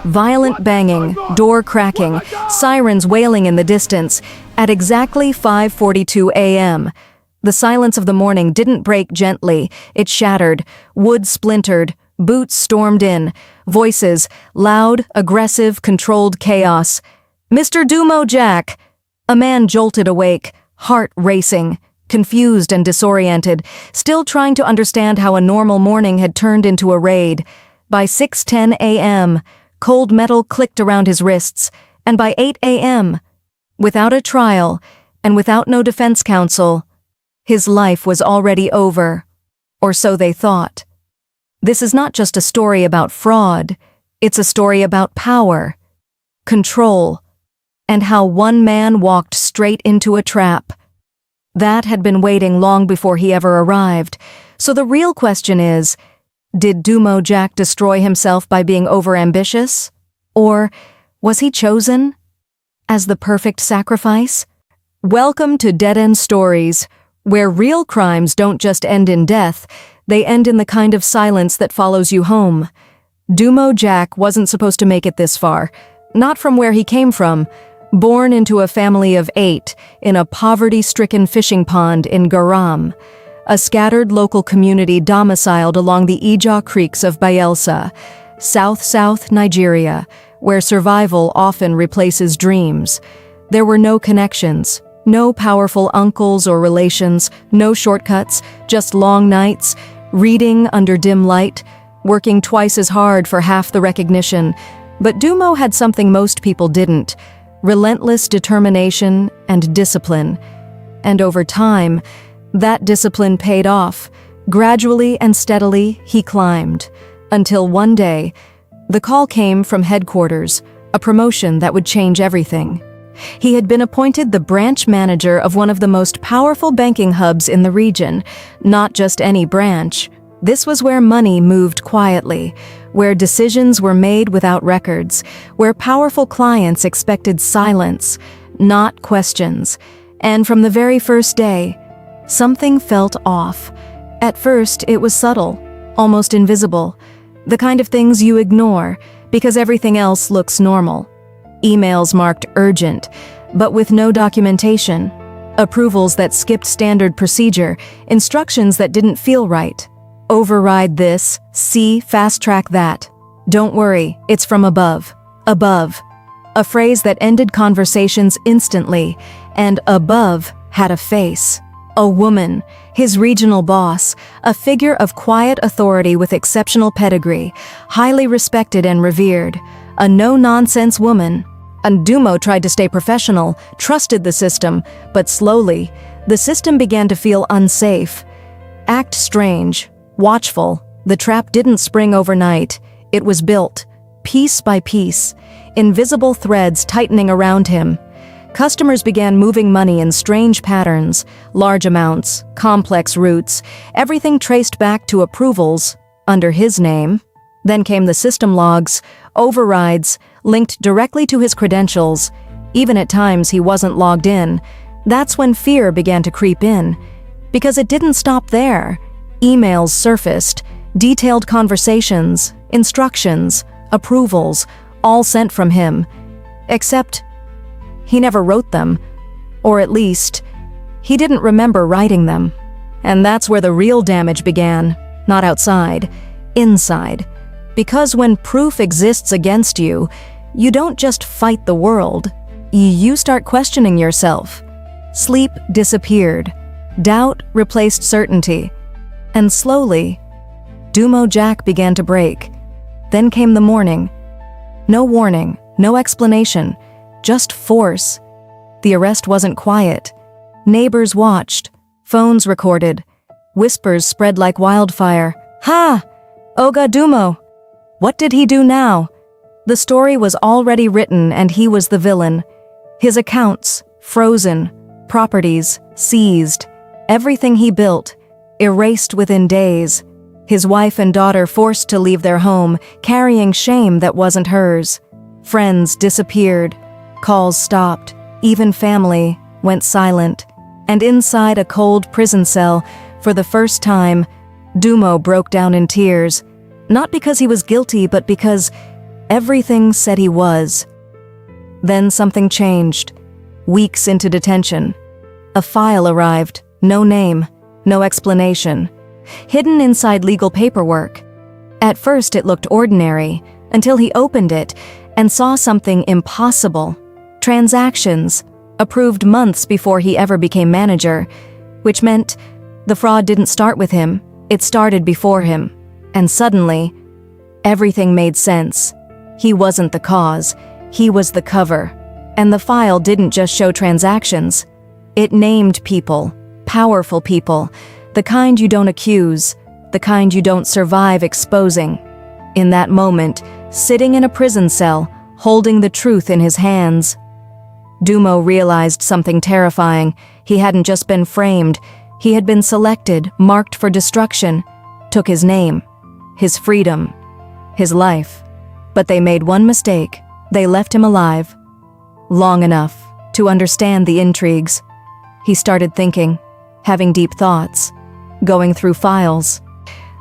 Violent banging, door cracking, sirens wailing in the distance. At exactly 5:42 a.m., the silence of the morning didn't break gently, it shattered, wood splintered, boots stormed in, voices, loud, aggressive, controlled chaos. "Mr. Dumo Jack!" A man jolted awake, heart racing, confused and disoriented, still trying to understand how a normal morning had turned into a raid. By 6:10 a.m., cold metal clicked around his wrists, and by 8 a.m., without a trial and without no defense counsel, his life was already over, or so they thought. This is not just a story about fraud, it's a story about power, control, and how one man walked straight into a trap. That had been waiting long before he ever arrived, so the real question is, did Dumo Jack destroy himself by being overambitious? Or was he chosen as the perfect sacrifice? Welcome to Deadens Stories, where real crimes don't just end in death, they end in the kind of silence that follows you home. Dumo Jack wasn't supposed to make it this far, not from where he came from. Born into a family of 8 in a poverty-stricken fishing pond in Garam, a scattered local community domiciled along the Ija Creeks of Bayelsa, South Nigeria, where survival often replaces dreams. There were no connections, no powerful uncles or relations, no shortcuts, just long nights, reading under dim light, working twice as hard for half the recognition. But Dumo had something most people didn't: relentless determination and discipline. And over time, that discipline paid off. Gradually and steadily, he climbed. Until one day, the call came from headquarters, a promotion that would change everything. He had been appointed the branch manager of one of the most powerful banking hubs in the region. Not just any branch. This was where money moved quietly, where decisions were made without records, where powerful clients expected silence, not questions. And from the very first day, something felt off. At first, it was subtle, almost invisible, the kind of things you ignore because everything else looks normal. Emails marked urgent, but with no documentation. Approvals that skipped standard procedure, instructions that didn't feel right. Override this, see, fast-track that. Don't worry, it's from above. Above. A phrase that ended conversations instantly, and above had a face. A woman, his regional boss, a figure of quiet authority with exceptional pedigree, highly respected and revered. A no-nonsense woman. And Dumo tried to stay professional, trusted the system, but slowly, the system began to feel unsafe. Act strange, watchful. The trap didn't spring overnight. It was built, piece by piece, invisible threads tightening around him. Customers began moving money in strange patterns, large amounts, complex routes, everything traced back to approvals under his name. Then came the system logs, overrides, linked directly to his credentials. Even at times he wasn't logged in. That's when fear began to creep in. Because it didn't stop there. Emails surfaced, detailed conversations, instructions, approvals, all sent from him. Except he never wrote them, or at least, he didn't remember writing them. And that's where the real damage began, not outside, inside. Because when proof exists against you, you don't just fight the world, you start questioning yourself. Sleep disappeared, doubt replaced certainty, and slowly, Dumo Jack began to break. Then came the morning. No warning, no explanation, just force. The arrest wasn't quiet. Neighbors watched, phones recorded, whispers spread like wildfire. "Ha! Oga Dumo! What did he do now?" The story was already written and he was the villain. His accounts, frozen, properties, seized, everything he built, erased within days. His wife and daughter forced to leave their home, carrying shame that wasn't hers. Friends disappeared, calls stopped, even family went silent. And inside a cold prison cell, for the first time, Dumo broke down in tears. Not because he was guilty, but because Everything said he was. Then something changed. Weeks into detention, a file arrived, no name, no explanation, hidden inside legal paperwork. At first it looked ordinary, until he opened it and saw something impossible. Transactions, approved months before he ever became manager, which meant the fraud didn't start with him, it started before him. And suddenly, everything made sense. He wasn't the cause, he was the cover. And the file didn't just show transactions. It named people, powerful people, the kind you don't accuse, the kind you don't survive exposing. In that moment, sitting in a prison cell, holding the truth in his hands, Dumo realized something terrifying. He hadn't just been framed, he had been selected, marked for destruction, took his name, his freedom, his life. But they made one mistake. They left him alive. Long enough to understand the intrigues. He started thinking, having deep thoughts, going through files.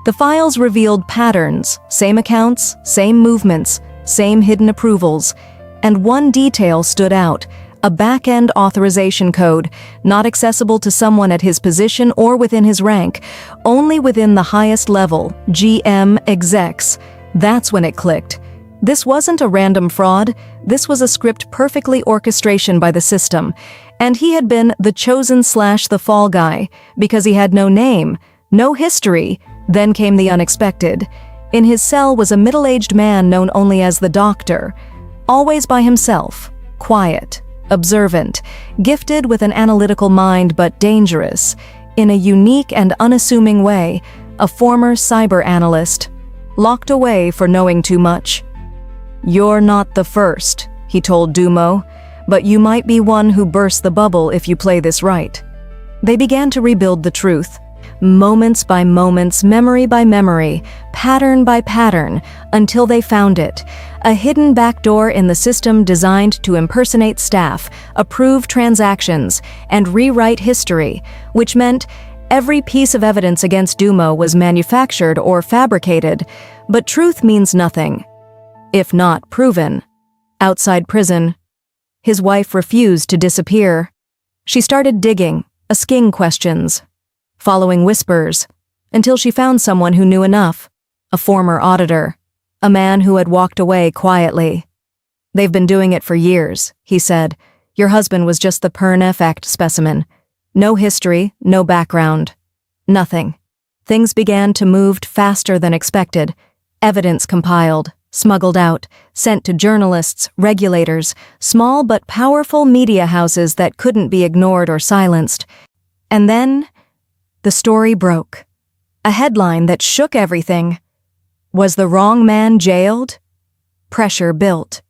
The files revealed patterns, same accounts, same movements, same hidden approvals, and one detail stood out, a back-end authorization code, not accessible to someone at his position or within his rank, only within the highest level, GM execs. That's when it clicked. This wasn't a random fraud, this was a script perfectly orchestration by the system, and he had been the chosen/the fall guy, because he had no name, no history. Then came the unexpected. In his cell was a middle-aged man known only as the Doctor, always by himself, quiet, observant, gifted with an analytical mind but dangerous, in a unique and unassuming way, a former cyber analyst, locked away for knowing too much. "You're not the first," he told Dumo, "but you might be one who bursts the bubble if you play this right." They began to rebuild the truth, moments by moments, memory by memory, pattern by pattern, until they found it, a hidden backdoor in the system designed to impersonate staff, approve transactions, and rewrite history, which meant every piece of evidence against Dumo was manufactured or fabricated, but truth means nothing if not proven. Outside prison, his wife refused to disappear. She started digging, asking questions, following whispers, until she found someone who knew enough, a former auditor, a man who had walked away quietly. "They've been doing it for years," he said. "Your husband was just the perfect specimen. No history, no background, nothing." Things began to move faster than expected. Evidence compiled, smuggled out, sent to journalists, regulators, small but powerful media houses that couldn't be ignored or silenced. And then, the story broke. A headline that shook everything. Was the wrong man jailed? Pressure built.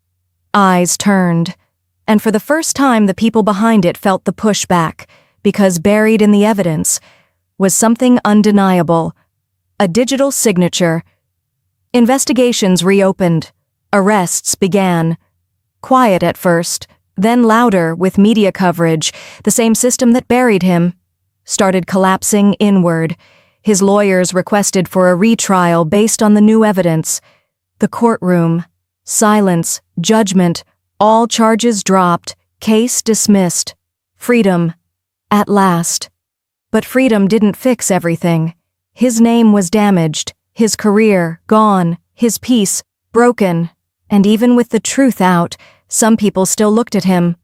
Eyes turned. And for the first time, the people behind it felt the pushback, because buried in the evidence was something undeniable, a digital signature. Investigations reopened. Arrests began. Quiet at first, then louder with media coverage. The same system that buried him started collapsing inward. His lawyers requested for a retrial based on the new evidence. The courtroom, silence, judgment, all charges dropped, case dismissed. Freedom, at last. But freedom didn't fix everything. His name was damaged. His career gone, his peace broken, and even with the truth out, some people still looked at him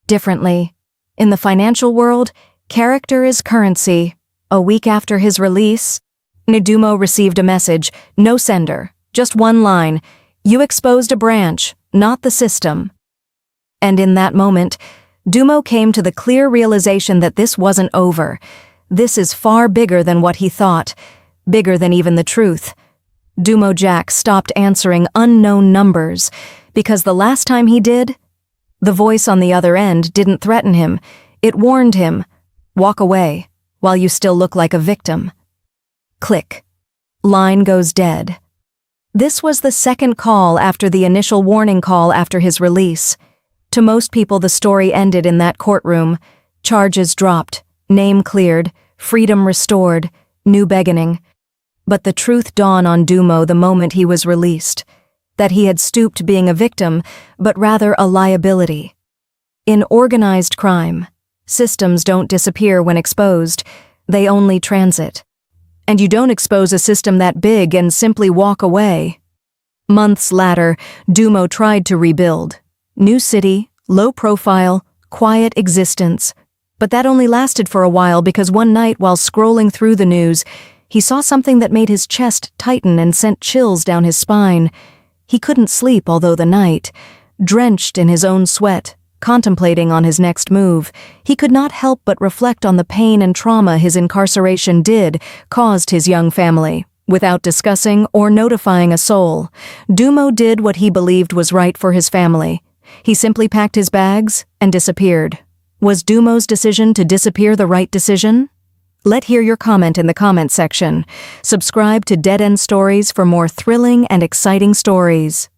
differently. In the financial world, character is currency. A week after his release, Dumo received a message, no sender, just one line, "You exposed a branch, not the system." And in that moment, Dumo came to the clear realization that this wasn't over. This is far bigger than what he thought. Bigger than even the truth. Dumo Jack stopped answering unknown numbers, because the last time he did, the voice on the other end didn't threaten him. It warned him, walk away, while you still look like a victim. Click. Line goes dead. This was the second call after the initial warning call after his release. To most people, the story ended in that courtroom. Charges dropped, name cleared, freedom restored, new beginning. But the truth dawned on Dumo the moment he was released. that he had stooped being a victim, but rather a liability. In organized crime, systems don't disappear when exposed, they only transit. And you don't expose a system that big and simply walk away. Months later, Dumo tried to rebuild. New city, low profile, quiet existence. But that only lasted for a while because one night while scrolling through the news, he saw something that made his chest tighten and sent chills down his spine. He couldn't sleep all through the night. Drenched in his own sweat, contemplating on his next move, he could not help but reflect on the pain and trauma his incarceration caused his young family. Without discussing or notifying a soul, Dumo did what he believed was right for his family. He simply packed his bags and disappeared. Was Dumo's decision to disappear the right decision? Let hear your comment in the comment section. Subscribe to Dead End Stories for more thrilling and exciting stories.